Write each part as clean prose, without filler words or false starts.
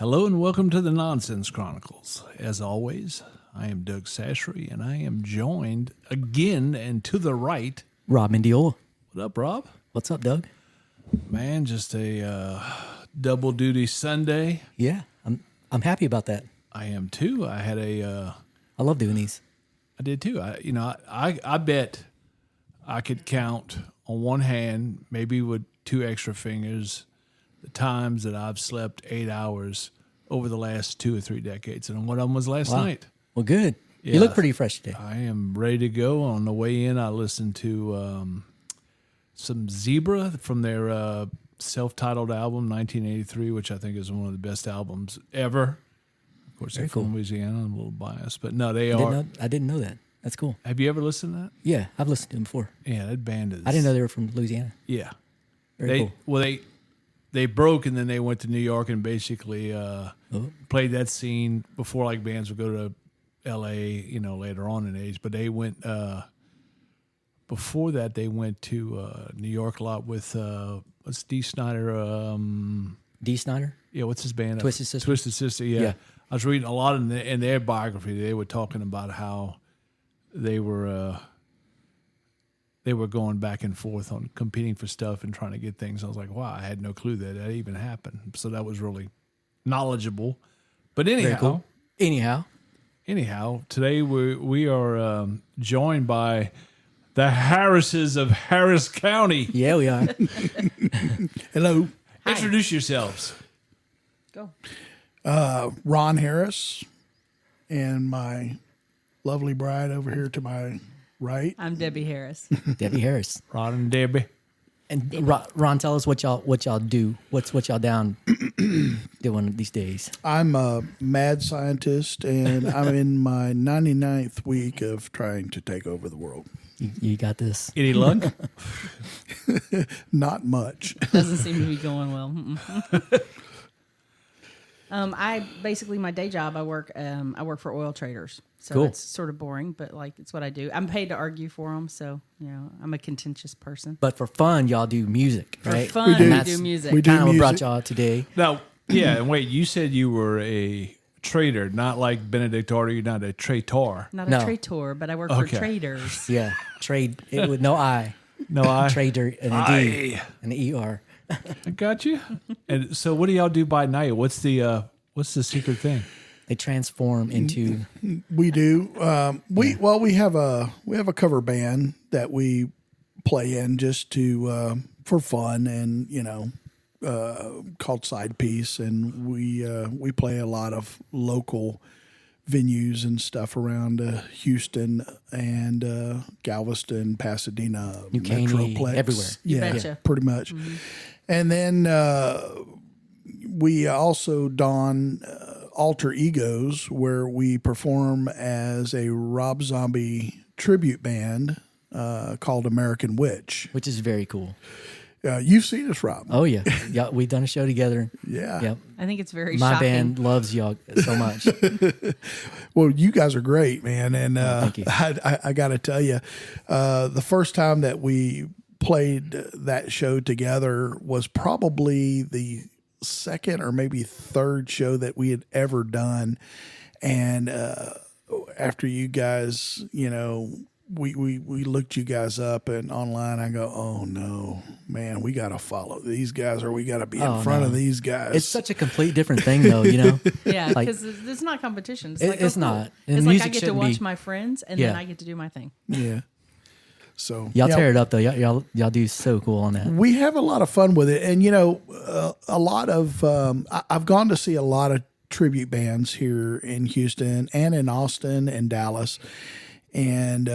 Hello and welcome to the Nonsense Chronicles. As always, I am Doug Sashery, and I am joined again and to the right. Rob Mendiola. What up, Rob? What's up, Doug? Man, just a double duty Sunday. Yeah, I'm happy about that. I am too. I had a. I love doing these. I did too. I bet I could count on one hand, maybe with two extra fingers, the times that I've slept 8 hours over the last 2 or 3 decades, and one of them was last night. Well, good. Yeah. You look pretty fresh today. I am ready to go. On the way in, I listened to some Zebra from their self-titled album, 1983, which I think is one of the best albums ever. Of course, they're from Louisiana. I'm a little biased, but no, they are. I didn't know that. That's cool. Have you ever listened to that? Yeah, I've listened to them before. Yeah, that band is. I didn't know they were from Louisiana. Yeah, Very cool. Well, they broke and then they went to New York and basically played that scene before like bands would go to L.A. Later on in age. But they went before that. They went to New York a lot with what's Dee Snider? Dee Snider. Yeah, what's his band? Twisted Sister. Twisted Sister. Yeah. I was reading a lot in their biography. They were talking about how they were going back and forth on competing for stuff and trying to get things. I was like, wow, I had no clue that even happened. So that was really knowledgeable. But anyhow, Very cool. Anyhow, today we are joined by the Harrises of Harris County. Yeah, we are. Hello. Introduce yourselves. Go. Ron Harris and my lovely bride over here to my right. I'm Debbie Harris. Debbie Harris. Ron and Debbie. And Ron, tell us what y'all do. What y'all down doing these days? I'm a mad scientist, and I'm in my 99th week of trying to take over the world. You got this. Any luck? Not much. Doesn't seem to be going well. I basically my day job. I work for oil traders, so Cool. it's sort of boring, but like it's what I do. I'm paid to argue for them, so I'm a contentious person. But for fun, y'all do music, right? For fun, We do. we And do music. we do. Kind of what brought music. y'all today. Now, yeah, and wait, you said you were a trader, not like Benedict Arter, you're not a traitor. Not No. a traitor, but I work Okay. for traders. Yeah, trade it with no I. No, I Trader and a D and the ER. I got you. And so, what do y'all do by night? What's the secret thing? They transform into. We do. We have a cover band that we play in just to for fun, and called Side Piece, and we play a lot of local venues and stuff around Houston and Galveston, Pasadena, New Caney, Metroplex, everywhere. You yeah, betcha. pretty much. And then we also don alter egos, where we perform as a Rob Zombie tribute band called American Witch. Which is very cool. You've seen us, Rob. Oh yeah, yeah. We've done a show together. Yeah. Yep. I think it's very My shocking. band loves y'all so much. Well, you guys are great, man. And thank you. I got to tell you, the first time that we played that show together was probably the second or maybe third show that we had ever done. And after you guys, we looked you guys up and online. I go, oh no, man, we got to follow these guys, or we got to be in front of these guys. It's such a complete different thing, though. You know. Yeah, Like- because it's not competition. It's, It- like, it's cool. not. And It's like I music get to shouldn't watch be- my friends, and Yeah. then I get to do my thing. yeah. So Y'all yeah, tear it up though. Y'all do so cool on that. we have a lot of fun with it, and a lot of I've gone to see a lot of tribute bands here in Houston and in Austin and Dallas, and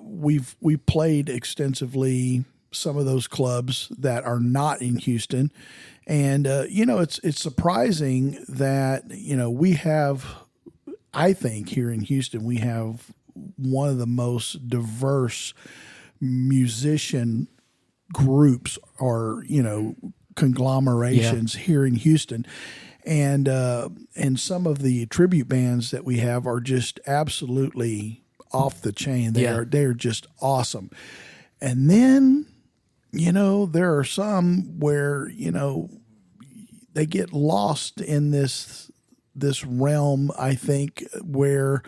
we played extensively some of those clubs that are not in Houston, and it's surprising that we have, I think here in Houston we have one of the most diverse musician groups or conglomerations here in Houston, and some of the tribute bands that we have are just absolutely off the chain. They're just awesome. And then there are some where they get lost in this this realm, I think, where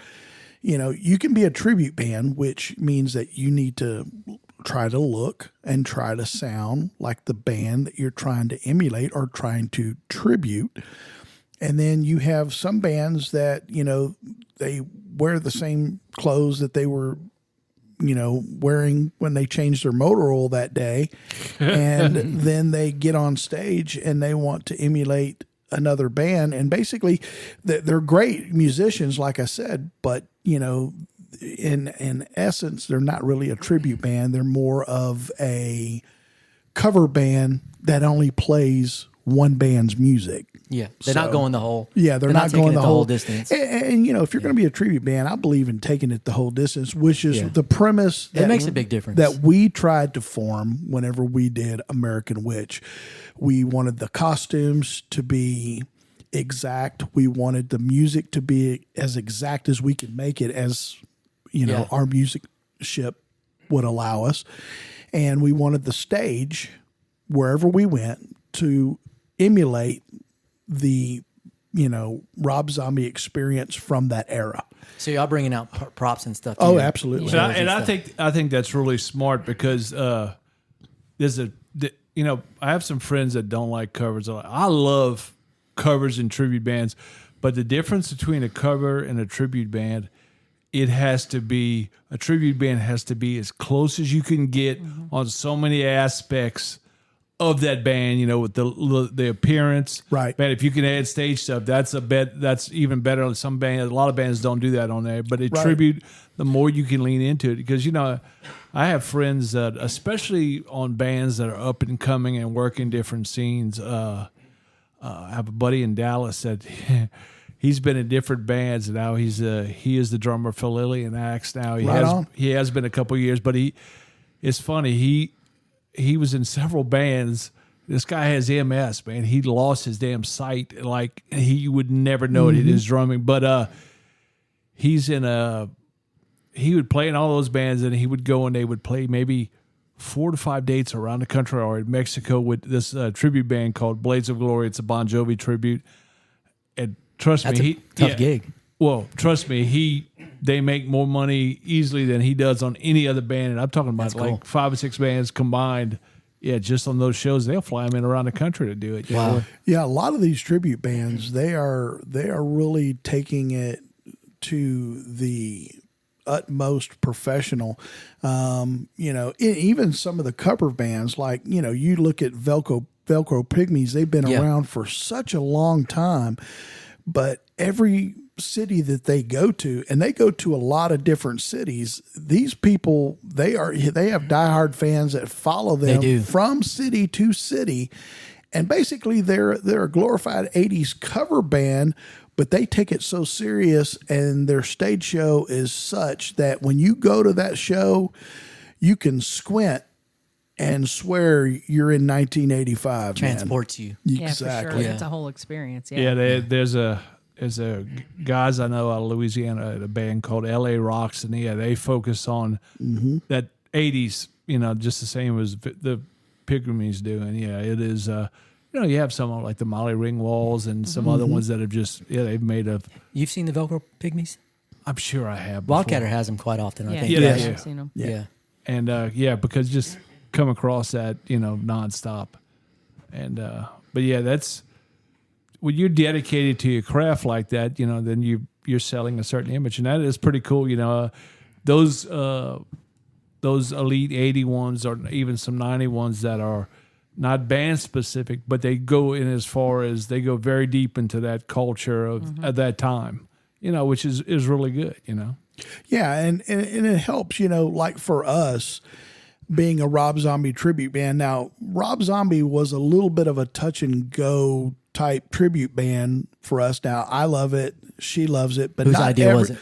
you can be a tribute band, which means that you need to try to look and try to sound like the band that you're trying to emulate or trying to tribute. And then you have some bands that, they wear the same clothes that they were, wearing when they changed their motor oil that day. And then they get on stage and they want to emulate another band. And basically they're great musicians, like I said, but, in essence, they're not really a tribute band. They're more of a cover band that only plays one band's music. Yeah, they're not going the whole. Yeah, they're not going taking the it whole distance. And if you're going to be a tribute band, I believe in taking it the whole distance, which is the premise. It makes a big difference. That we tried to form whenever we did American Witch. We wanted the costumes to be exact. We wanted the music to be as exact as we could make it, as our musicship would allow us, and we wanted the stage wherever we went to emulate the Rob Zombie experience from that era. So y'all bringing out props and stuff. Oh, absolutely. So I think that's really smart because there's I have some friends that don't like covers. I love covers and tribute bands, but the difference between a cover and a tribute band, a tribute band has to be as close as you can get on so many aspects of that band, with the appearance. Right. Man, if you can add stage stuff, that's even better. A lot of bands don't do that on there, but a tribute, the more you can lean into it, because, I have friends that, especially on bands that are up and coming and working different scenes. I have a buddy in Dallas that he's been in different bands. Now he is the drummer for Lillian Axe. Now he has been a couple years, but it's funny. He was in several bands. This guy has MS, man. He lost his damn sight. Like, he would never know it in his drumming. But he would play in all those bands, and he would go and they would play maybe 4 to 5 dates around the country or in Mexico with this tribute band called Blades of Glory. It's a Bon Jovi tribute. And trust me, tough gig. Well, trust me, they make more money easily than he does on any other band. And I'm talking about like 5 or 6 bands combined. Yeah, just on those shows, they'll fly them in around the country to do it. Wow. Yeah, a lot of these tribute bands, they are really taking it to the utmost professional. Even some of the cover bands, like, you look at Velcro Pygmies, they've been around for such a long time, but every city that they go to, and they go to a lot of different cities, these people, they have diehard fans that follow them from city to city, and basically they're a glorified 80s cover band, but they take it so serious, and their stage show is such that when you go to that show, you can squint and swear you're in 1985. Transports you. Yeah, Exactly. for sure. It's a whole experience. There's a guys I know out of Louisiana, a band called L.A. Rocks, and they focus on that 80s, just the same as the Pygmies do. And it is, you have some like the Molly Ringwalds and some other ones that have just, they've made a. You've seen the Velcro Pygmies? I'm sure I have. Before. Wildcatter has them quite often, I think. Yeah. I've seen them. Yeah. And because just come across that, nonstop. And, but yeah, that's, when you're dedicated to your craft like that, then you're selling a certain image, and that is pretty cool. Those elite 80 ones or even some 90 ones that are not band specific, but they go in as far as they go very deep into that culture of at that time, which is really good, Yeah, and it helps, like for us being a Rob Zombie tribute band. Now, Rob Zombie was a little bit of a touch and go type tribute band for us. Now, I love it. She loves it. But whose idea was it?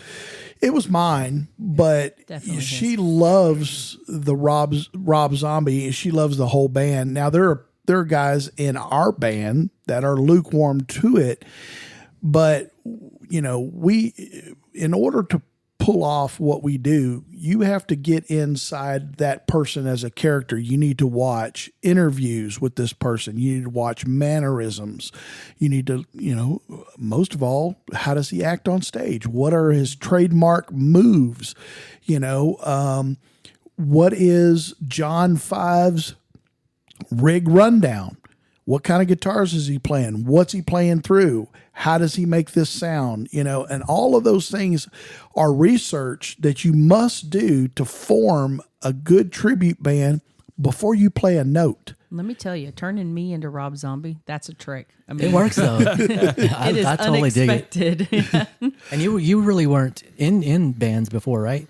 It was mine, but she loves the Rob Zombie. She loves the whole band. Now, there are guys in our band that are lukewarm to it, but we, in order to pull off what we do, you have to get inside that person as a character. You need to watch interviews with this person. You need to watch mannerisms. You need to, most of all, how does he act on stage? What are his trademark moves? What is John Five's rig rundown? What kind of guitars is he playing? What's he playing through? How does he make this sound? And all of those things are research that you must do to form a good tribute band before you play a note. Let me tell you, turning me into Rob Zombie, that's a trick. I mean, It works though. it is I totally dig it. unexpected. And you really weren't in bands before, right?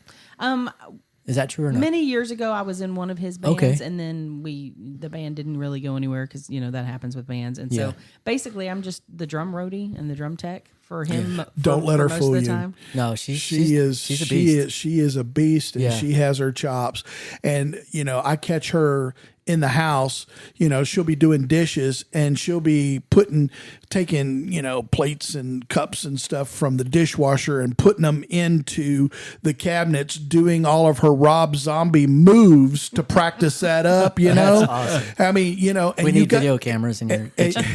Is that true or not? Many years ago, I was in one of his bands, Okay. and then the band didn't really go anywhere because that happens with bands. And Yeah. so basically, I'm just the drum roadie and the drum tech for him. Don't let her most fool of the you. Time. No, She's a beast. She is a beast, and Yeah. she has her chops. And I catch her in the house. She'll be doing dishes, and she'll be taking plates and cups and stuff from the dishwasher and putting them into the cabinets, doing all of her Rob Zombie moves to practice that up. That's awesome. I mean, and We you need got, video cameras in your kitchen.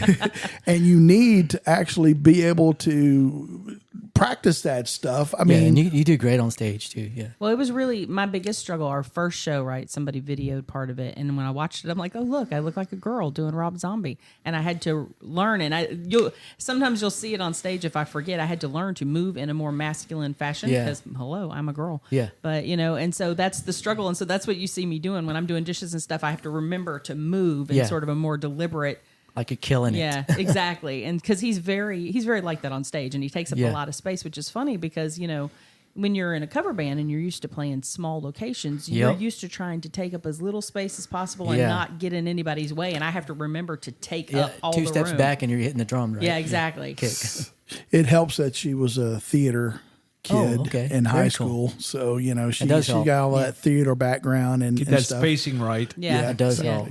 and you need to actually be able to practice that stuff. I Yeah, mean, and you do great on stage too. Yeah. Well, it was really my biggest struggle. Our first show, right? Somebody videoed part of it, and when I watched it, I'm like, "Oh, look! I look like a girl doing Rob Zombie." And I had to learn. And sometimes you'll see it on stage. If I forget, I had to learn to move in a more masculine fashion Yeah. because, hello, I'm a girl. Yeah. But and so that's the struggle, and so that's what you see me doing when I'm doing dishes and stuff. I have to remember to move in Yeah. sort of a more deliberate. Like you're killing it. Yeah, exactly. And because he's very like that on stage, and he takes up Yeah. a lot of space, which is funny because when you're in a cover band and you're used to playing small locations, you're Yep. used to trying to take up as little space as possible and Yeah. not get in anybody's way. And I have to remember to take Yeah, up all two the steps room. back and you're hitting the drum, right? Yeah, exactly. Kick. it helps that she was a theater kid okay. in high Very school. So, she does help. got all that theater background and, Get and that stuff. spacing right. Yeah, It does yeah. help.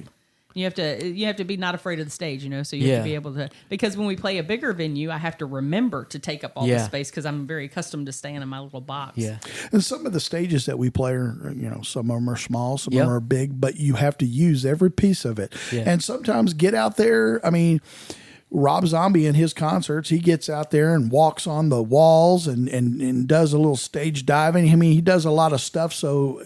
You have to be not afraid of the stage, so you have Yeah. to be able to, because when we play a bigger venue, I have to remember to take up all the Yeah. space because I'm very accustomed to staying in my little box. Yeah. And some of the stages that we play are, some of them are small, some Yep. of them are big, but you have to use every piece of it. Yeah. And sometimes get out there. I mean, Rob Zombie in his concerts, he gets out there and walks on the walls and does a little stage diving. I mean, he does a lot of stuff. So,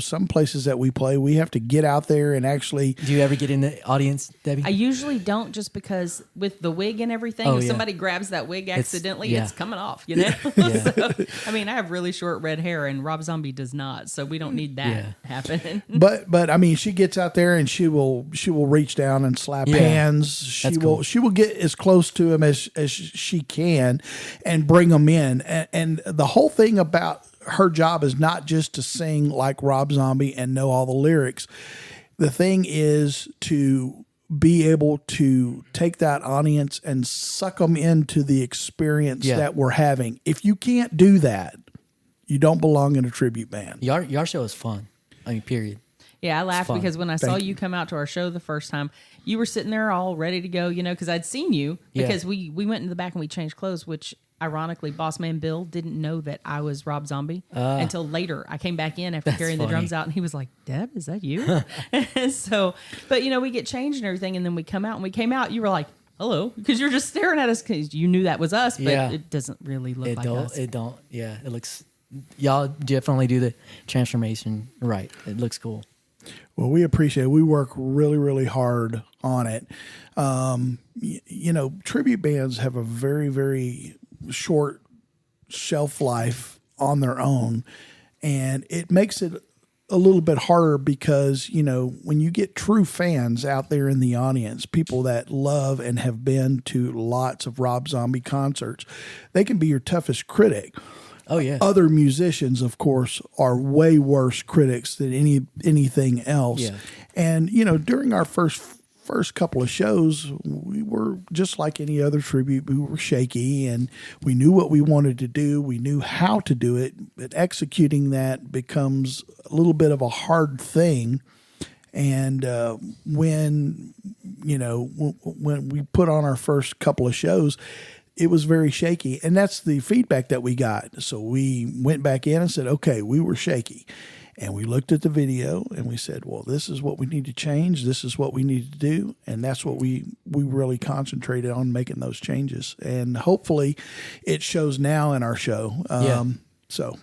some places that we play, we have to get out there and actually. Do you ever get in the audience, Debbie? I usually don't, just because with the wig and everything, Oh, if yeah. somebody grabs that wig accidentally, yeah. it's coming off, Yeah. So, I mean, I have really short red hair and Rob Zombie does not, so we don't need that Yeah. happening. But I mean, she gets out there and she will reach down and slap Yeah. hands. She That's will cool. she will get as close to him as she can and bring him in. And the whole thing about her job is not just to sing like Rob Zombie and know all the lyrics. The thing is to be able to take that audience and suck them into the experience Yeah. that we're having. If you can't do that, you don't belong in a tribute band. Your show is fun. I mean, period. Yeah, I laughed fun. because when I saw Thank you you. come out to our show the first time, you were sitting there all ready to go, because I'd seen you Yeah. because we went in the back and we changed clothes, which ironically, Boss Man Bill didn't know that I was Rob Zombie until later. I came back in after carrying the funny. drums out and he was like, "Deb, is that you?" So, but we get changed and everything, and then we come out, and we came out, you were like, "Hello," because you're just staring at us because you knew that was us, but Yeah. it doesn't really look like us. It don't. Yeah, it looks. Y'all definitely do the transformation right. It looks cool. Well, we appreciate it. We work really, really hard on it. Tribute bands have a very, very short shelf life on their own. And it makes it a little bit harder because, when you get true fans out there in the audience, people that love and have been to lots of Rob Zombie concerts, they can be your toughest critic. Oh yeah. Other musicians, of course, are way worse critics than anything else. Yeah. And during our first couple of shows, we were just like any other tribute. We were shaky, and we knew what we wanted to do. We knew how to do it, but executing that becomes a little bit of a hard thing. And when we put on our first couple of shows, it was very shaky. And that's the feedback that we got. So we went back in and said, okay, we were shaky. And we looked at the video and we said, well, this is what we need to change. This is what we need to do. And that's what we really concentrated on, making those changes. And hopefully it shows now in our show. So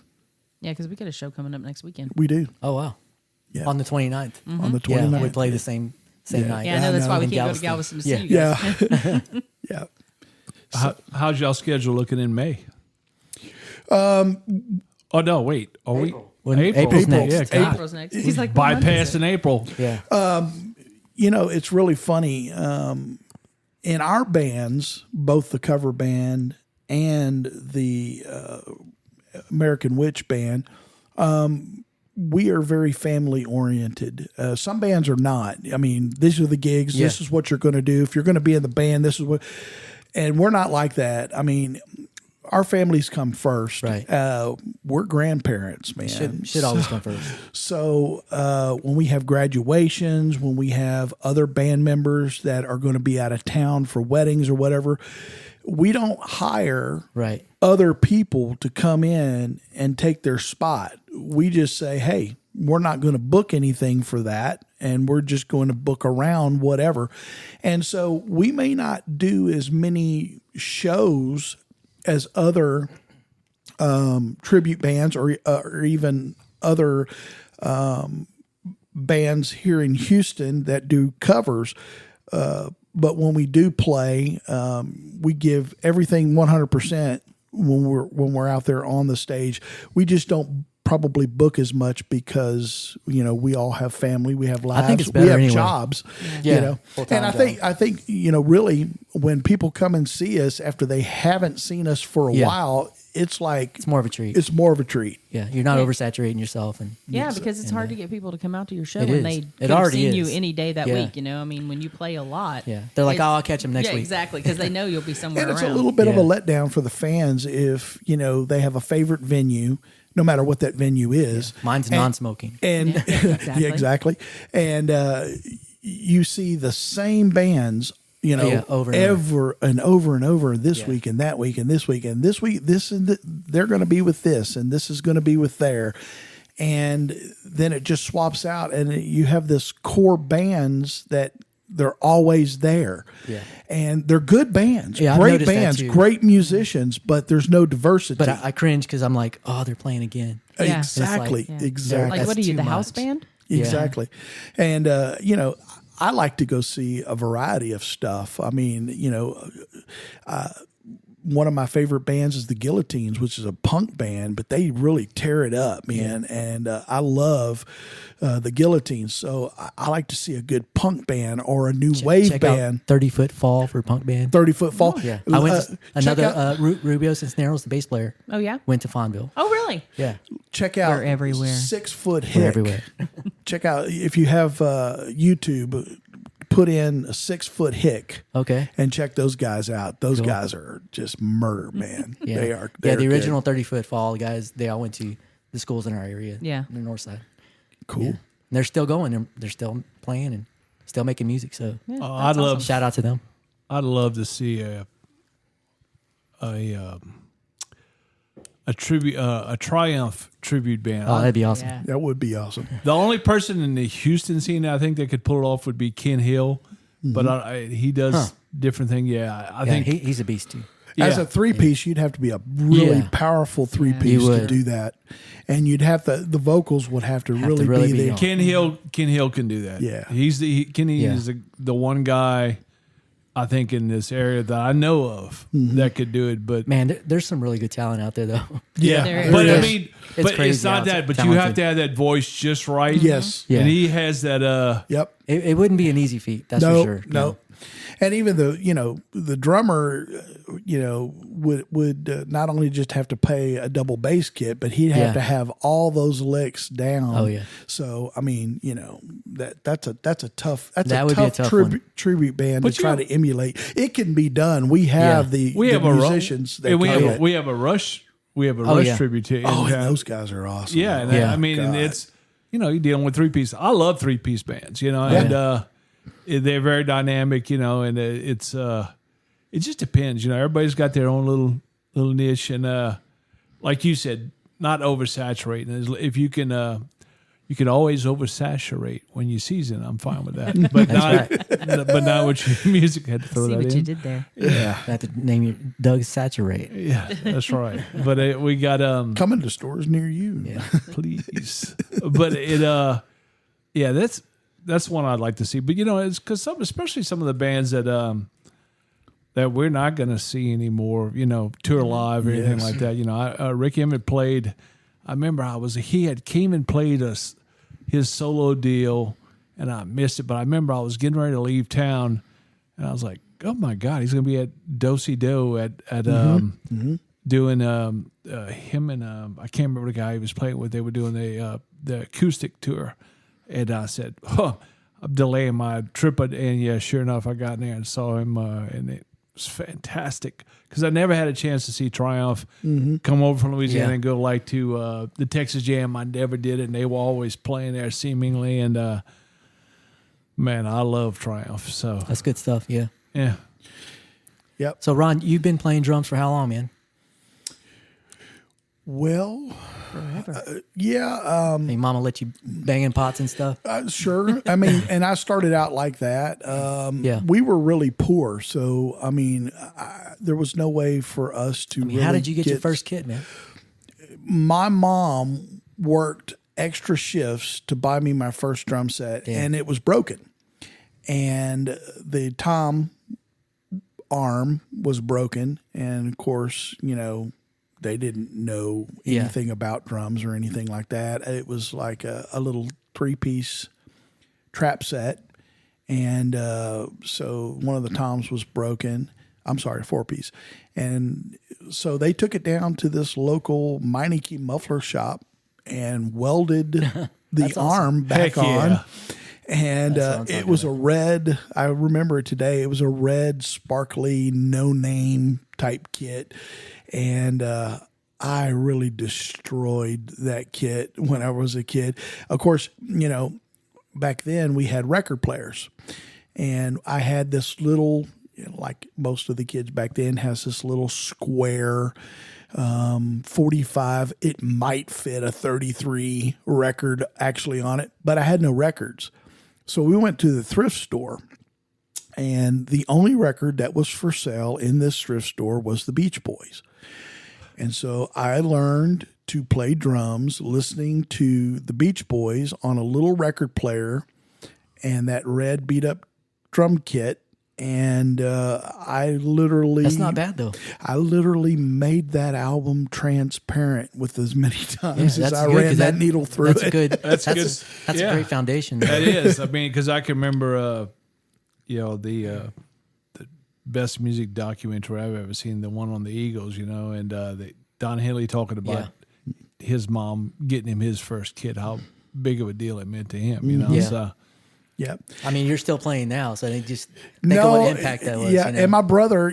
Yeah, because we got a show coming up next weekend. we do. Oh wow. Yeah. On the 29th. On the Yeah, 29th. we play the same night. Yeah, I know that's why we In can't go to Galveston. Galveston to see you guys. Yeah. Yeah. How's y'all schedule looking in May? Oh no, wait. Are we? When April. April's next. Yeah, God. April's next. He's like, what month is it? Bypassing April. Yeah. You know, it's really funny. In our bands, both the cover band and the American Witch band, we are very family oriented. Some bands are not. I mean, these are the gigs. Yeah. This is what you're going to do. If you're going to be in the band, this is what. And we're not like that. I mean, our families come first. Right. We're grandparents, man. Should always come first. So when we have graduations, when we have other band members that are going to be out of town for weddings or whatever, we don't hire Right. other people to come in and take their spot. We just say, hey, we're not going to book anything for that, and we're just going to book around whatever. And so we may not do as many shows as other tribute bands or even other bands here in Houston that do covers. But when we do play, we give everything 100% when we're out there on the stage. We just don't probably book as much because we all have family, we have lives, think it's we better have anyway. jobs. Yeah. And I think really when people come and see us after they haven't seen us for a Yeah. while, it's like It's more of a treat. it's more of a treat. Yeah. You're not oversaturating yourself. And Yeah, because it's hard to get people to come out to your show It when is. they It could have already seen you is. any day that Yeah. week. I mean, when you play a lot. yeah. They're like, It's- I'll catch them next yeah, week. exactly, because they know you'll be somewhere And it's around. a little bit of a Yeah. letdown for the fans if they have a favorite venue, no matter what that venue is. Mine's non-smoking. And exactly. yeah, exactly. And you see the same bands, Yeah, over and over this Yeah. week and that week and this week and this week. They're going to be with this, and this is going to be with there, and then it just swaps out, and you have this core bands that they're always there. Yeah. And they're good bands, Yeah, I've great noticed that bands, too. great musicians, but there's no diversity. But I cringe because I'm like, oh, they're playing again. Yeah. Exactly, It's like- Yeah. exactly. Like, That's what are you, too the house much. band? Yeah. Exactly. And, I like to go see a variety of stuff. I mean, one of my favorite bands is the Guillotines, which is a punk band, but they really tear it up, man. And I love the Guillotines. So I like to see a good punk band or a new wave Check band. out 30-foot fall for punk band. 30-foot fall. Yeah. I went to check another out, Rubio Cisneros, the bass player, Oh, yeah? went to Fonville. Oh, really? Yeah. check out We're everywhere. 6 Foot Hick. We're everywhere. Check out, if you have YouTube, put in a 6 Foot Hick. Okay. And check those guys out. Those guys are just murder, man. Yeah. They are. Yeah, they're the good. original 30-foot fall guys, they all went to the schools in our area. Yeah. In the north side. Cool. Yeah. And they're still going. They're still playing and still making music. So I'd love shout out to them. I'd love to see a tribute, a Triumph tribute band. Oh, that'd be awesome. Yeah. That would be awesome. The only person in the Houston scene I think that could pull it off would be Ken Hill, but he does different thing. Yeah, I Yeah, think he's a beast too. As yeah. a 3-piece, you'd have to be a really Yeah. powerful 3-piece You to would. do that, and you'd have the vocals would have to really really be be there. on. Ken Hill can do that. Yeah. Kenny Yeah. is the one guy I think in this area that I know of that could do it. But Man, there's some really good talent out there, though. Yeah, There but is. I mean, It's but crazy it's not how that. But you talented. have to have that voice just right. Yes. Yeah. and he has that. Yep. It wouldn't be an easy feat, that's No. for sure. No. And even the drummer, would not only just have to pay a double bass kit, but he'd have Yeah. to have all those licks down. Oh, yeah. So I mean, that's a tough That would be a tough one. tribute band But to try you- to emulate. It can be done. We have Yeah. We the have a musicians that and we can do have it. we have a Rush. We have a Oh, Rush yeah. tribute to. Oh, and, and those guys are awesome. yeah, and Yeah. I mean, and God. it's you're dealing with 3-piece. I love 3-piece bands, and they're very dynamic, and it's it just depends. Everybody's got their own little niche, and like you said, not oversaturating. If you can. You can always oversaturate when you season. I'm fine with that, but not with your music. I had to throw See that what in. you did there. Yeah, I have to name you Doug Saturate. yeah, that's right. But we got Coming to stores near you. Yeah. please. But yeah, that's one I'd like to see. But it's because especially some of the bands that we're not going to see anymore. Tour live or anything like that. Rick Emmett played. I remember he came and played his solo deal, and I missed it. But I remember I was getting ready to leave town, and I was like, "Oh my God, he's going to be at Do-Si-Do at doing him and I can't remember the guy he was playing with. They were doing the acoustic tour, and I said, "Oh, I'm delaying my trip." And yeah, sure enough, I got in there and saw him, and it was fantastic because I never had a chance to see Triumph come over from Louisiana and go to the Texas Jam. I never did it, and they were always playing there seemingly. And man, I love Triumph. So That's good stuff. Yeah. yeah, Yep. So Ron, you've been playing drums for how long, man? Well, yeah. Hey, Mama let you banging pots and stuff. Sure. I mean, and I started out like that. Yeah. We were really poor, so I mean, there was no way for us to. How did you get your first kit, man? My mom worked extra shifts to buy me my first drum set, and it was broken, and the tom arm was broken, and of course, they didn't know anything about drums or anything like that. It was like a little 3-piece trap set. And so one of the toms was broken. I'm sorry, 4-piece. And so they took it down to this local Meineke muffler shop and welded the arm back Heck yeah. on. And it was a red, I remember it today, it was a red, sparkly, no-name type kit. And I really destroyed that kit when I was a kid. Of course, back then we had record players. And I had this little, like most of the kids back then, has this little square 45. It might fit a 33 record actually on it, but I had no records. So we went to the thrift store, and the only record that was for sale in this thrift store was the Beach Boys. And so I learned to play drums listening to the Beach Boys on a little record player and that red beat up drum kit. And I literally... That's not bad, though. I literally made that album transparent with as many times as I good, ran 'cause that needle through that's it. Good. That's good. That's Yeah. a great foundation. that is. I mean, because I can remember, the best music documentary I've ever seen, the one on the Eagles, and Don Henley talking about his mom getting him his first kit, how big of a deal it meant to him, Yeah. So, Yeah. I mean, you're still playing now, so just think of what impact that was. Yeah, and my brother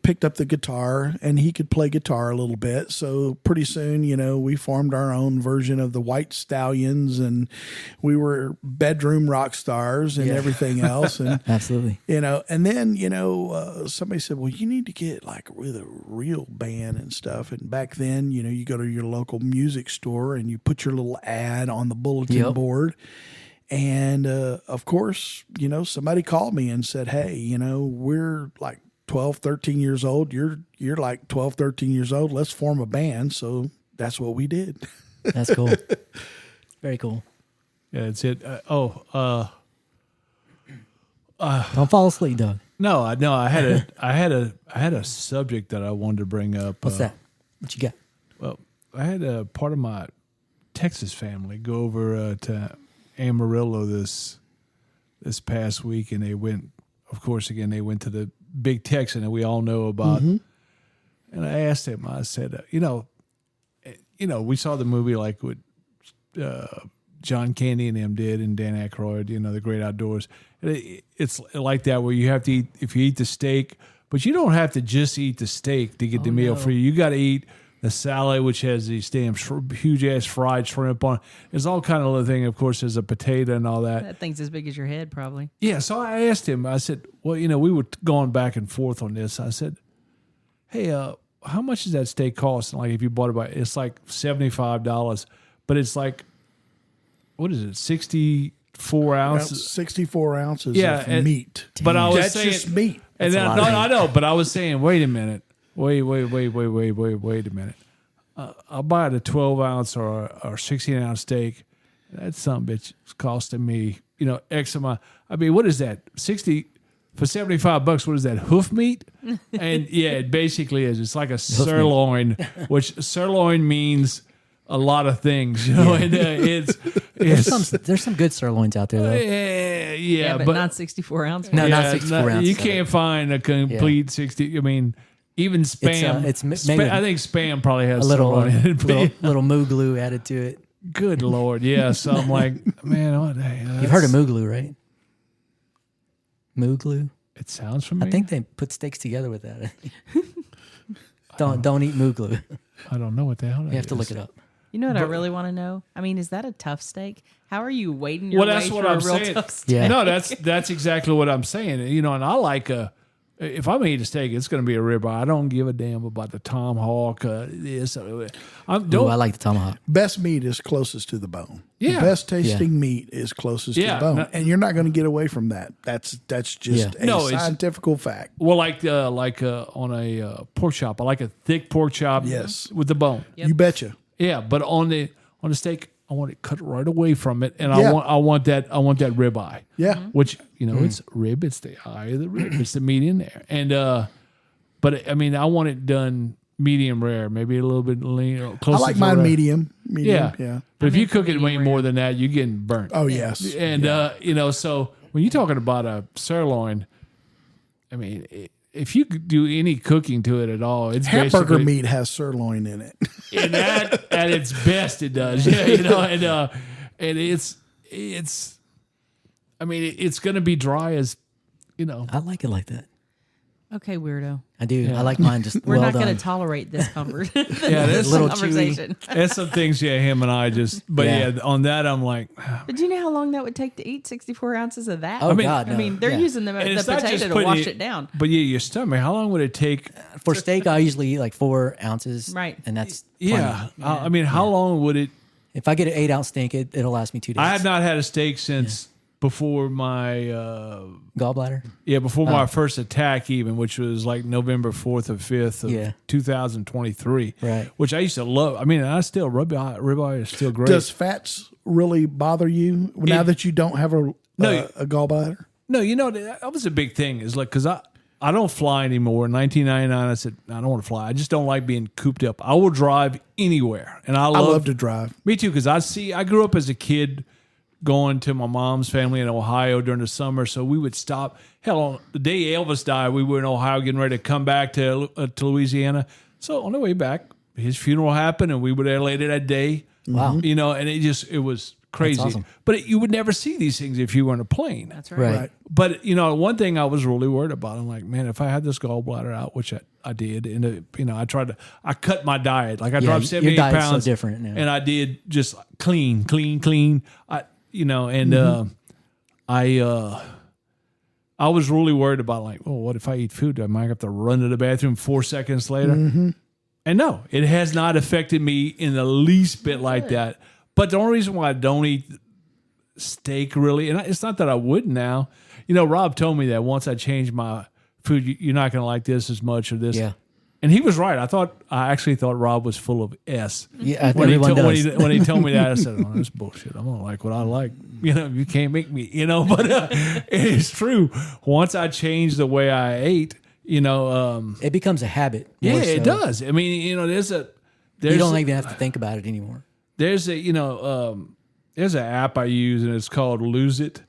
picked up the guitar, and he could play guitar a little bit. So pretty soon, we formed our own version of the White Stallions, and we were bedroom rock stars and everything else. And Absolutely. and then somebody said, well, you need to get like with a real band and stuff. And back then, you go to your local music store and you put your little ad on the bulletin board. And, of course, somebody called me and said, hey, we're like 12, 13 years old. You're like 12, 13 years old. Let's form a band. So that's what we did. That's cool. Very cool. yeah, that's it. Don't fall asleep, Doug. No, I had a subject that I wanted to bring up. What's that? What you got? Well, I had a part of my Texas family go over to Amarillo this past week, and they went, of course, again, they went to the Big Texan that we all know about. And I asked him, I said, we saw the movie like what John Candy and them did, and Dan Aykroyd, The Great Outdoors. And it's like that where you have to eat, if you eat the steak, but you don't have to just eat the steak to get the meal for you. You got to eat the salad, which has these damn huge ass fried shrimp on it. There's all kind of other thing. Of course, there's a potato and all that. That thing's as big as your head, probably. Yeah, so I asked him, I said, well, we were going back and forth on this. I said, hey, how much does that steak cost? And like, if you bought it it's like $75, but it's like, what is it, 64 ounces? 64 ounces Yeah, of meat. But I was That's saying, just meat. and then, a lot no, of meat. I know, but I was saying, wait a minute. Wait a minute. I'll buy it a 12 ounce or 16 ounce steak. That son bitch is costing me, X amount. I mean, what is that? 60 for $75. What is that? Hoof meat? And yeah, it basically is. It's like a sirloin, which sirloin means a lot of things, and There's some good sirloins out there though. yeah, but not 64 ounce. No, yeah, not 64 ounces. You can't find a complete 60. I mean, even spam. It's maybe I think spam probably has a little sirloin in it. little moo glue added to it. Good Lord, yeah. So I'm like, man, what the hell? You've heard of moo glue, right? Moo glue. It sounds familiar. I think they put steaks together with that. Don't eat moo glue. I don't know what the hell. You have to look it up. You know what I really want to know? I mean, is that a tough steak? How are you waiting your Well, way that's what through I'm a real saying. tough steak? Yeah. No, that's exactly what I'm saying. And I like if I'm eating a steak, it's going to be a ribeye. I don't give a damn about the tomahawk. This. Ooh, I like the tomahawk. Best meat is closest to the bone. Yeah. The best tasting meat is closest Yeah. to the bone. No- And you're not going to get away from that. That's just a No, it's- scientific fact. Well, like on a pork chop, I like a thick pork chop. Yes. With the bone. Yep. You betcha. Yeah, but on the steak, I want it cut right away from it, and Yeah. I want that ribeye. Yeah. Which it's rib, it's the eye of the rib, it's the meat in there, and but I mean, I want it done medium rare, maybe a little bit lean. Close I like to mine rare. medium. Yeah, Yeah. But if I'm you into cook it way medium more rare. than that, you're getting burnt. Oh, yes. And so when you're talking about a sirloin, I mean, if you could do any cooking to it at all, it's Hamburger basically meat has sirloin in it. and that at its best it does. Yeah, and it's I mean, it's going to be dry as I like it like that. Okay, weirdo. I do. I like mine just We're well not done. going to tolerate this conversation. Yeah, there's Little conversation. there's some things, him and I just, but Yeah. on that I'm like, But do you know how long that would take to eat 64 ounces of that? Oh, mean- God, no. I mean, they're Yeah. using the and it's not just potato to putting wash it down. But yeah, your stomach. How long would it take? For steak, I usually eat like 4 ounces. Right. And that's plenty. Yeah, I mean, how long would it? If I get an 8-ounce steak, it'll last me 2 days. I have not had a steak since before my Gallbladder. before my first attack, even, which was like November 4th or 5th of Yeah. 2023. Right. Which I used to love. I mean, I still ribeye is still great. Does fats really bother you now that you don't have a gallbladder? No, that was a big thing. Is like, because I don't fly anymore. In 1999, I said, I don't want to fly. I just don't like being cooped up. I will drive anywhere. And I love to drive. Me too, because I grew up as a kid going to my mom's family in Ohio during the summer. So we would stop. Hell, on the day Elvis died, we were in Ohio getting ready to come back to Louisiana. So on the way back, his funeral happened and we were there later that day. Wow. And it was crazy. awesome. But you would never see these things if you were on a plane. That's right. Right. Right. But one thing I was really worried about, I'm like, man, if I had this gallbladder out, which I did, and I cut my diet. Like I Yeah, dropped your 78 diet's so pounds, different now. and I did just clean. I was really worried about like, oh, what if I eat food? I might have to run to the bathroom 4 seconds later. And no, it has not affected me in the least bit like that. But the only reason why I don't eat steak really, and it's not that I wouldn't now. Rob told me that once I changed my food, you're not going to like this as much or this. Yeah. And he was right. I actually thought Rob was full of S. Yeah, When everyone does. when he told me that, I said, "Oh, that's bullshit. I'm gonna like what I like. You can't make me. But it's true. Once I changed the way I ate, It becomes a habit. yeah, more it so. does. I mean, You don't even have to think about it anymore. there's an app I use and it's called Lose It.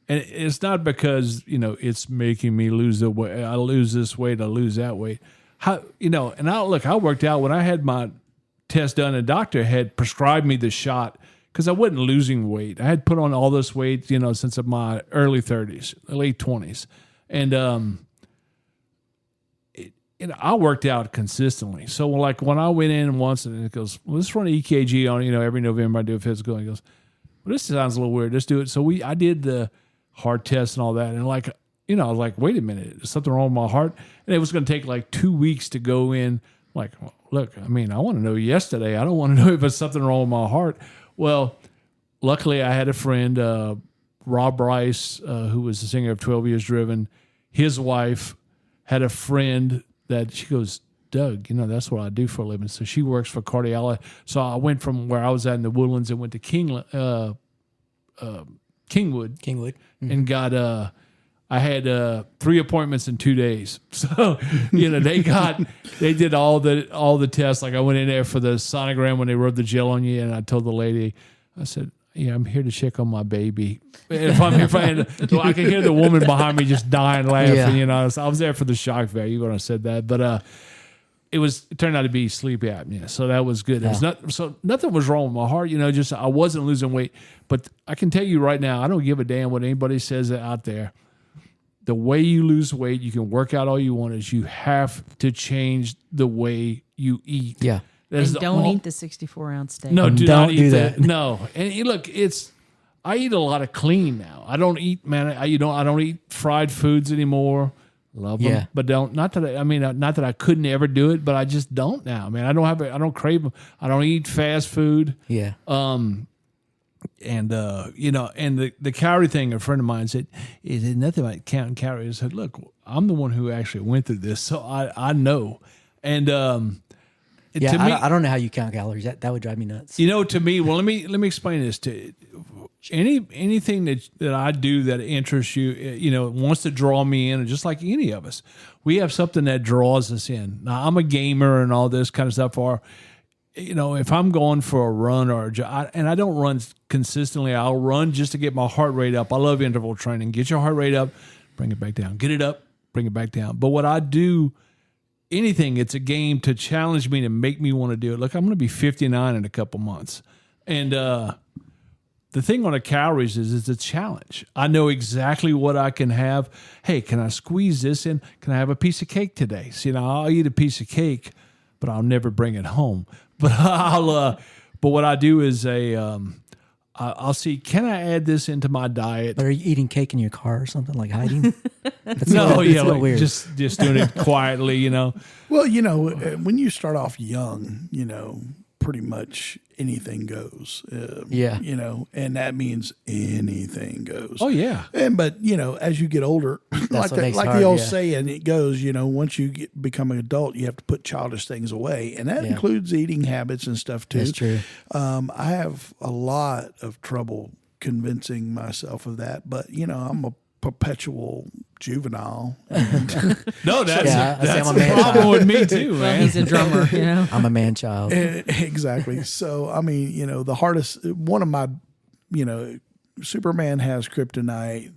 And it's not because, it's making me lose the weight. I lose this weight, I lose that weight. And I worked out when I had my test done, a doctor had prescribed me the shot because I wasn't losing weight. I had put on all this weight, since my early 30s, late 20s. And I worked out consistently. So like when I went in once and it goes, well, let's run an EKG on, every November I do a physical. And he goes, well, this sounds a little weird. Let's do it. So I did the heart test and all that. And like, I was like, wait a minute, is something wrong with my heart? And it was going to take like 2 weeks to go in. Like, look, I want to know yesterday. I don't want to know if it's something wrong with my heart. Well, luckily I had a friend, Rob Bryce, who was the singer of 12 Years Driven. His wife had a friend that she goes, Doug, that's what I do for a living. So she works for cardiology. So I went from where I was at in the Woodlands and went to Kingwood. And got I had 3 appointments in 2 days. So they did all the tests. Like I went in there for the sonogram when they rubbed the gel on you, and I told the lady, I said, yeah, I'm here to check on my baby. So I could hear the woman behind me just dying laughing. Yeah. So I was there for the shock value when I said that, but it turned out to be sleep apnea, so that was good. Yeah. Nothing was wrong with my heart. Just I wasn't losing weight, but I can tell you right now, I don't give a damn what anybody says out there. The way you lose weight, you can work out all you want, is you have to change the way you eat. Yeah. And don't eat the 64-ounce steak. No, do Don't not eat do that. that. No, and look, I eat a lot of clean now. I don't eat, man. I don't eat fried foods anymore. Love them, Yeah. but not that I couldn't ever do it, but I just don't now. Man, I don't crave them. I don't eat fast food. Yeah. And the calorie thing, a friend of mine said, it had nothing like counting calories. I said, look, I'm the one who actually went through this, so I know. And Yeah, to me, I don't know how you count calories. That would drive me nuts. to me, well, let me explain this to anything that I do that interests you, wants to draw me in, just like any of us. We have something that draws us in. Now, I'm a gamer and all this kind of stuff. Or, if I'm going for a run and I don't run consistently, I'll run just to get my heart rate up. I love interval training. Get your heart rate up, bring it back down. Get it up, bring it back down. But what I do, it's a game to challenge me, to make me want to do it. Look, I'm going to be 59 in a couple months. And the thing on the calories is it's a challenge. I know exactly what I can have. Hey, can I squeeze this in? Can I have a piece of cake today? See, now I'll eat a piece of cake, but I'll never bring it home. But but what I do is I'll see, can I add this into my diet? But are you eating cake in your car or something, like hiding? That's Like weird. just doing it quietly, Well, when you start off young, pretty much anything goes. Yeah. And that means anything goes. Oh yeah. But as you get older, like what makes it the hard, old yeah. saying, it goes, once you become an adult, you have to put childish things away, and that Yeah. includes eating habits and stuff too. That's true. I have a lot of trouble convincing myself of that, but I'm a perpetual juvenile. No, that's Yeah, I say that's I'm a a man problem child. with me too, Well, man. he's a drummer, I'm a man child. Exactly. So, the hardest, one of my, Superman has kryptonite,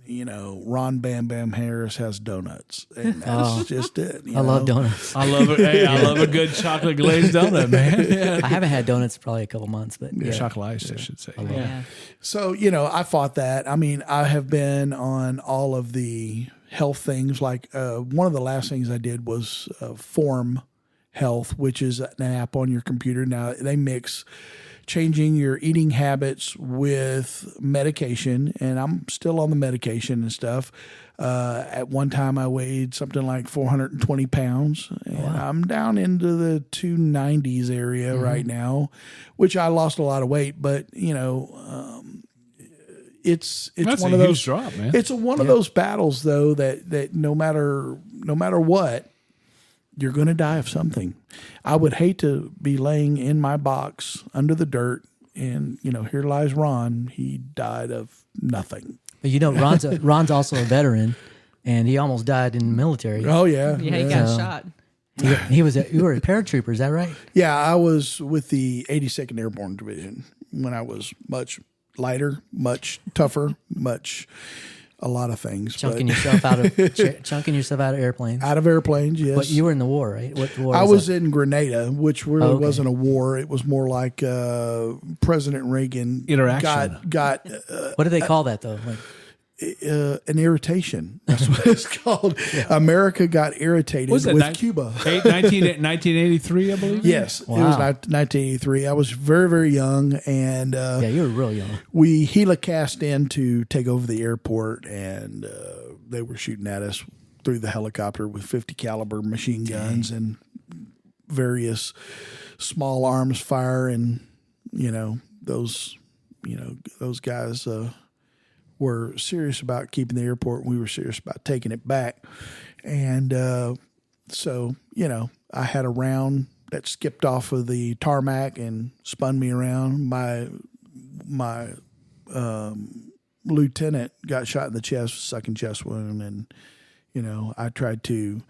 Ron Bam Bam Harris has donuts. And that's just it. I love donuts. I love it. Hey, I love a good chocolate glazed donut, man. Yeah. I haven't had donuts probably a couple months, but yeah. Chocolate ice, I should say. Yeah. So, I fought that. I have been on all of the health things. Like one of the last things I did was Form Health, which is an app on your computer. Now, they mix changing your eating habits with medication, and I'm still on the medication and stuff. At one time, I weighed something like 420 pounds, and I'm down into the 290s area right now, which I lost a lot of weight. But it's That's one a of huge those drop, man. It's one of those battles, though, that no matter what, you're going to die of something. I would hate to be laying in my box under the dirt and, here lies Ron. He died of nothing. But Ron's also a veteran, and he almost died in the military. Oh, yeah. Yeah, he got So- shot. You were a paratrooper, is that right? Yeah, I was with the 82nd Airborne Division when I was much lighter, much tougher, a lot of things. Chunking but yourself out of airplanes. out of airplanes, yes. But you were in the war, right? What war? I was that? in Grenada, which really Oh, okay. wasn't a war. It was more like President Reagan Interaction. got What do they call that though? Like, an irritation. That's what it's called. America got irritated Was that with Cuba. 1983, I believe? Yes, Wow. it was 1983. I was very, very young, and Yeah, you were real young. we helicast in to take over the airport, and they were shooting at us through the helicopter with 50 caliber machine guns and various small arms fire, and those guys were serious about keeping the airport, and we were serious about taking it back. And so I had a round that skipped off of the tarmac and spun me around. My lieutenant got shot in the chest, second chest wound, and I tried to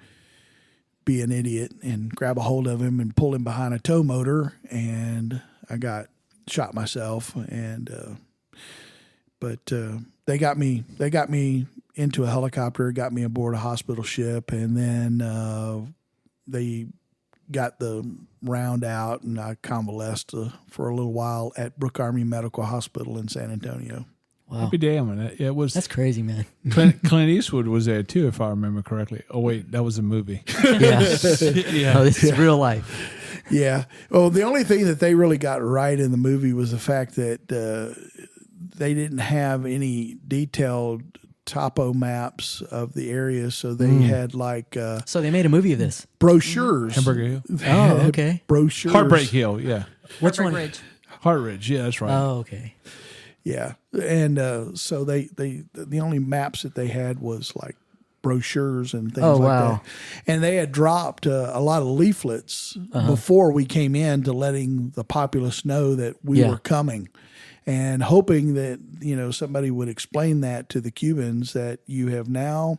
be an idiot and grab a hold of him and pull him behind a tow motor, and I got shot myself. And but they got me into a helicopter, got me aboard a hospital ship, and then they got the round out, and I convalesced for a little while at Brooke Army Medical Hospital in San Antonio. Wow, Be damn it was. that's crazy, man. Clint Eastwood was there too, if I remember correctly. Oh wait, that was a movie. Yeah, Yeah. no, this is real life. Yeah. Well, the only thing that they really got right in the movie was the fact that they didn't have any detailed topo maps of the area, so they had like So they made a movie of this. brochures. Hamburger Hill. Oh, okay. Brochures. Heartbreak Hill, yeah. Which Heartbreak one? Ridge. Heartridge, yeah, that's right. Oh, okay. Yeah, and so they the only maps that they had was like brochures and things Oh, like wow. that. And they had dropped a lot of leaflets Uh-huh. before we came in to letting the populace know that we Yeah. were coming, and hoping that somebody would explain that to the Cubans, that you have now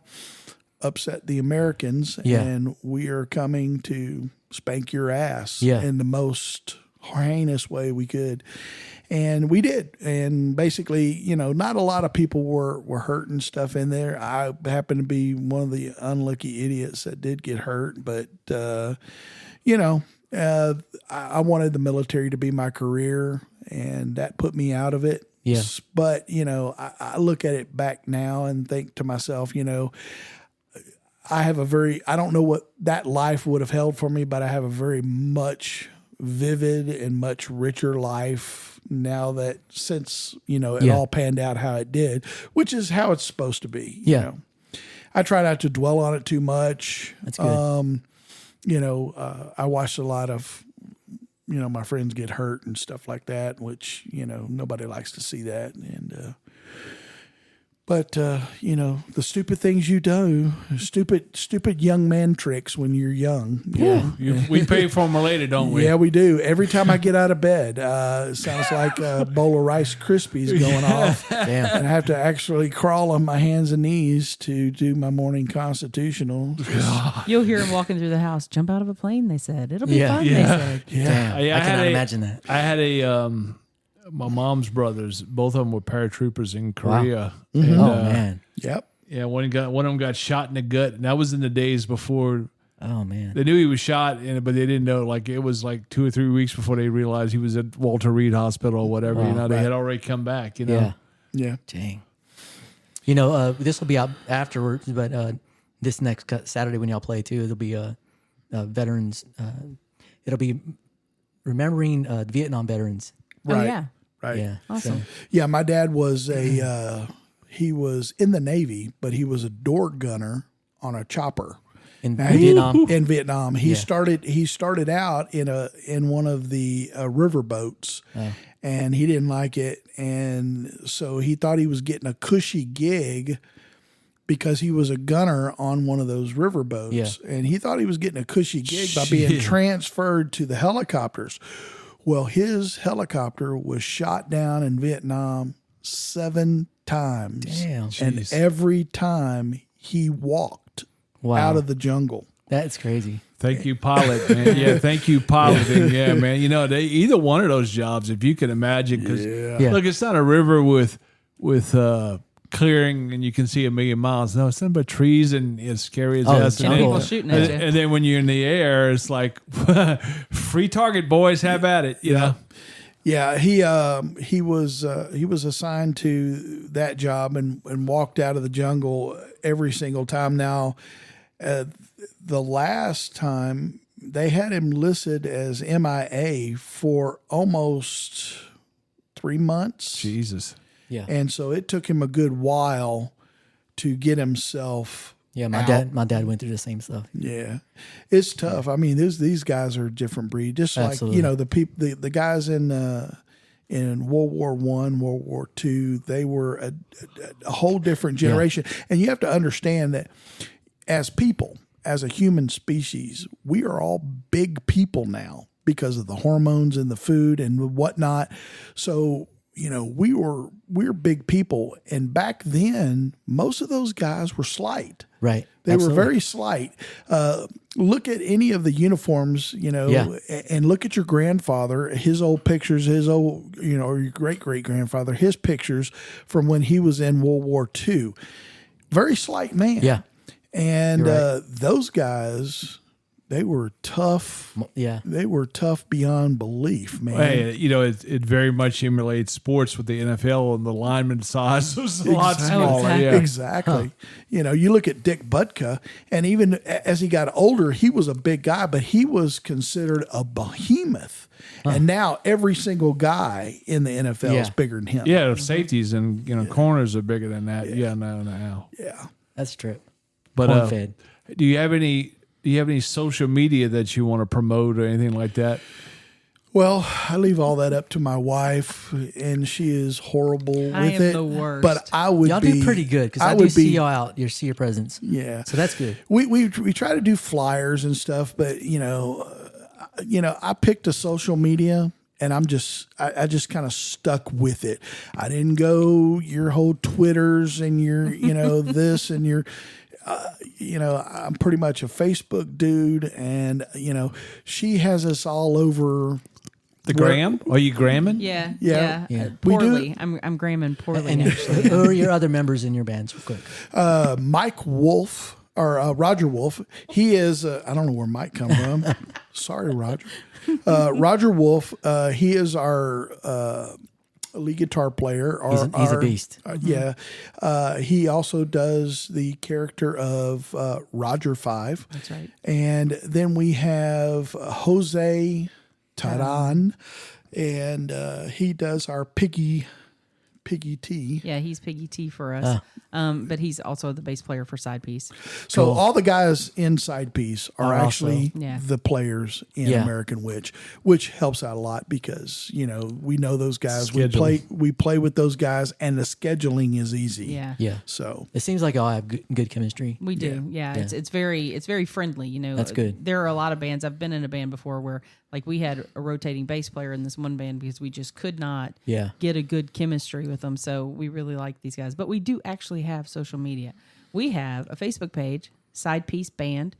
upset the Americans, Yeah. and we are coming to spank your ass Yeah. in the most heinous way we could. And we did. And basically, not a lot of people were hurt and stuff in there. I happened to be one of the unlucky idiots that did get hurt. But, I wanted the military to be my career, and that put me out of it. Yeah. But, I look at it back now and think to myself, I don't know what that life would have held for me, but I have a very much vivid and much richer life now, that since it Yeah. all panned out how it did, which is how it's supposed to be. Yeah. I try not to dwell on it too much. That's good. I watched a lot of my friends get hurt and stuff like that, which nobody likes to see that. And but the stupid things you do, stupid young man tricks when you're young. We pay for them later, don't we? Yeah, we do. Every time I get out of bed, it sounds like a bowl of Rice Krispies going off. Damn. And I have to actually crawl on my hands and knees to do my morning constitutional. You'll hear him walking through the house. Jump out of a plane, they said. It'll be Yeah. fun, Yeah. they said. Damn. I I had cannot a- imagine that. I had my mom's brothers, both of them were paratroopers in Korea. Oh, And, man. Yep. Yeah, one of them got shot in the gut, and that was in the days before Oh, man. they knew he was shot, but they didn't know. Like, it was like 2 or 3 weeks before they realized he was at Walter Reed Hospital or whatever. Wow. They had already come back. Yeah. Yeah. Dang. This will be out afterwards, but this next Saturday when y'all play too, it'll be veterans. It'll be remembering Vietnam veterans. Oh, Right. yeah. Right. Yeah. Awesome. Yeah, my dad was he was in the Navy, but he was a door gunner on a chopper. In Now, Vietnam. In Vietnam, he Yeah. started out in one of the river boats, and he didn't like it, and so he thought he was getting a cushy gig because he was a gunner on one of those river boats, Yeah. and he thought he was getting a cushy gig by being transferred to the helicopters. Well, his helicopter was shot down in Vietnam 7 times, Damn. and Jeez. every time he walked Wow. out of the jungle. That's crazy. Thank you, pilot, man. Yeah, thank you, piloting. Yeah, man. They either one of those jobs, if you can imagine, because Yeah. look, it's not a river with clearing and you can see a million miles. No, it's nothing but trees and as scary as Oh, that. jungle. People shooting at you. And then when you're in the air, it's like free target, boys. Have at it. You know. Yeah, he was assigned to that job and walked out of the jungle every single time. Now, the last time they had him listed as MIA for almost 3 months. Jesus. Yeah. And so it took him a good while to get himself. Yeah, my out. dad went through the same stuff. Yeah, it's tough. I mean, these guys are a different breed. Just like Absolutely. the guys in World War One, World War II, they were a whole different generation. And you have to understand that as people, as a human species, we are all big people now because of the hormones and the food and whatnot. So we're big people, and back then most of those guys were slight. Right. They Absolutely. were very slight. Look at any of the uniforms, Yeah. and look at your grandfather, his old pictures, or your great grandfather, his pictures from when he was in World War II. Very slight man. Yeah. And You're those guys, they were tough. Yeah. They were tough beyond belief, man. Hey, it very much emulates sports with the NFL, and the lineman size was a lot Exactly. smaller. Exactly. Yeah. Exactly. You look at Dick Butkus, and even as he got older, he was a big guy, but he was considered a behemoth. And now every single guy in the NFL is Yeah. bigger than him. Yeah, the safeties and corners are bigger than that. Yeah, no. Yeah. That's true. But Corn fed. do you have any social media that you want to promote or anything like that? Well, I leave all that up to my wife, and she is horrible I with am it. the worst. But I would Y'all be do pretty good because I do would see be. y'all out. You see your presence. Yeah. So that's good. We try to do flyers and stuff, but I picked a social media, and I just kind of stuck with it. I didn't go your whole Twitters and your this and your. I'm pretty much a Facebook dude, and she has us all over. The gram? Are you gramming? Yeah. Yeah. Yeah. We do. Poorly. I'm gramming poorly. And actually. who are your other members in your bands? Real quick. Mike Wolf or Roger Wolf. He is. I don't know where Mike come from. Sorry, Roger. Roger Wolf. He is our lead guitar player. He's a beast. Yeah. He also does the character of Roger Five. That's right. And then we have Jose Taran, and he does our Piggy T. Yeah, he's Piggy T for us. But he's also the bass player for Side Piece. So all the guys in Side Piece are Are also- actually Yeah. the players in Yeah. American Witch, which helps out a lot because we know those guys. Scheduling. We play with those guys, and the scheduling is easy. Yeah. Yeah. So It seems like y'all have good chemistry. We do, yeah. It's very friendly. That's good. There are a lot of bands. I've been in a band before where like we had a rotating bass player in this one band because we just could not Yeah. get a good chemistry with them. So we really like these guys. But we do actually have social media. We have a Facebook page, Side Piece Band.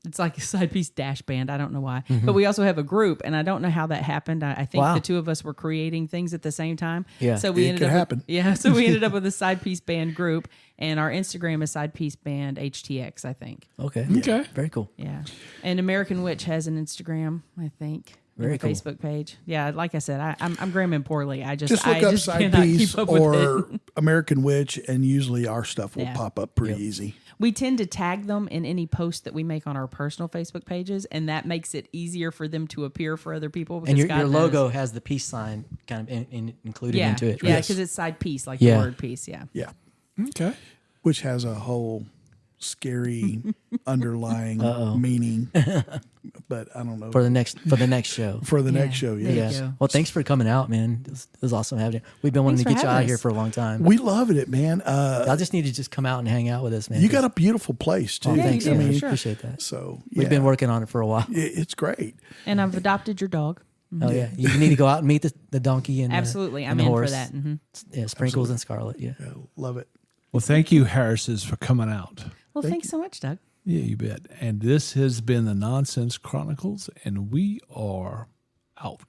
It's like a Side Piece dash band. I don't know why. But we also have a group, and I don't know how that happened. I think Wow. the two of us were creating things at the same time. Yeah. So we It ended could up happen. so we ended up with a Side Piece Band group, and our Instagram is Side Piece Band HTX, I think. Okay. Okay. Very cool. Yeah. And American Witch has an Instagram, I think. and Very a cool. Facebook page. Yeah, like I said, I'm gramming poorly. just look I up just Side cannot Piece keep up with or it. American Witch, and usually our stuff will Yeah. pop up pretty easy. We tend to tag them in any post that we make on our personal Facebook pages, and that makes it easier for them to appear for other people. And because your God knows- logo has the peace sign kind of included yeah, into it. yeah, Right? because it's side piece, like Yeah. the word piece. Yeah, Yeah. Okay. Which has a whole scary underlying meaning. But I don't know. For the next show. For the Yeah. next show, There you yes. go. Well, thanks for coming out, man. It was awesome having you. We've been wanting Thanks to for get you out having here us. for a long time. We loved it, man. Y'all just need to just come out and hang out with us, man. You got a beautiful place too. Oh, thanks, you do, man. for sure. Appreciate that. So We've yeah. been working on it for a while. It's great. and I've adopted your dog. Oh yeah, you need to go out and meet the donkey and Absolutely, and I'm the in horse. for that. Hmm. Yeah, Sprinkles and Scarlet. Yeah. Yeah, love it. Well, thank you, Harrises, for coming out. Well, thanks so much, Doug. Yeah, you bet. And this has been the Nonsense Chronicles, and we are out.